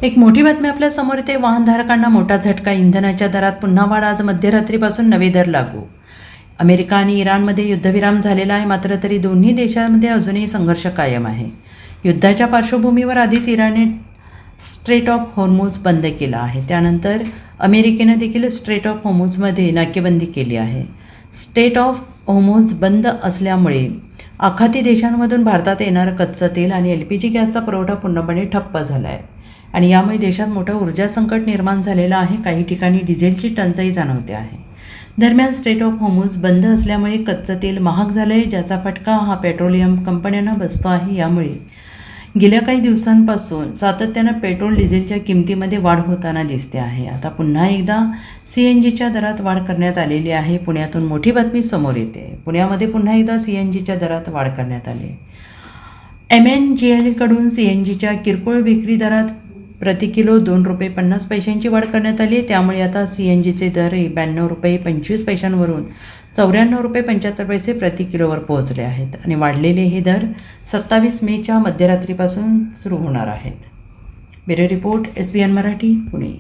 एक मोठी बातमी आपल्या समोर येते. वाहनधारकांना मोठा झटका. इंधनाच्या दरात पुन्हा वाढ. आज मध्यरात्रीपासून नवे दर लागू. अमेरिका आणि इराणमध्ये युद्धविराम झालेला आहे, मात्र तरी दोन्ही देशांमध्ये अजूनही संघर्ष कायम आहे. युद्धाच्या पार्श्वभूमीवर आधीच इराणने स्ट्रेट ऑफ होर्मुझ बंद केला आहे. त्यानंतर अमेरिकेनं देखील स्ट्रेट ऑफ होर्मुझमध्ये नाकेबंदी केली आहे. स्ट्रेट ऑफ होर्मुझ बंद असल्यामुळे आखाती देशांमधून भारतात येणारं कच्चं तेल आणि LPG गॅसचा पुरवठा पूर्णपणे ठप्प झाला आहे आणि यामुळे देशात मोठं ऊर्जा संकट निर्माण झालेलं आहे. काही ठिकाणी डिझेलची टंचाई जाणवते आहे. दरम्यान स्ट्रेट ऑफ होर्मुझ बंद असल्यामुळे कच्चं तेल महाग झालं आहे, ज्याचा फटका हा पेट्रोलियम कंपन्यांना बसतो आहे. यामुळे गेल्या काही दिवसांपासून सातत्यानं पेट्रोल डिझेलच्या किमतीमध्ये वाढ होताना दिसते आहे. आता पुन्हा एकदा CNGच्या दरात वाढ करण्यात आलेली आहे. पुण्यातून मोठी बातमी समोर येते. पुण्यामध्ये पुन्हा एकदा CNGच्या दरात वाढ करण्यात आली. MNGL CNGच्या किरकोळ विक्री दरात प्रति किलो 2 रुपये 50 पैशांची वाढ करण्यात आली आहे. त्यामुळे आता CNGचे दर 92 रुपये 25 पैशांवरून 94 रुपये 75 पैसे प्रति किलोवर पोहोचले आहेत आणि वाढलेले हे दर 27 मेच्या मध्यरात्रीपासून सुरू होणार आहेत. Bureau report SBN Marathi, Pune.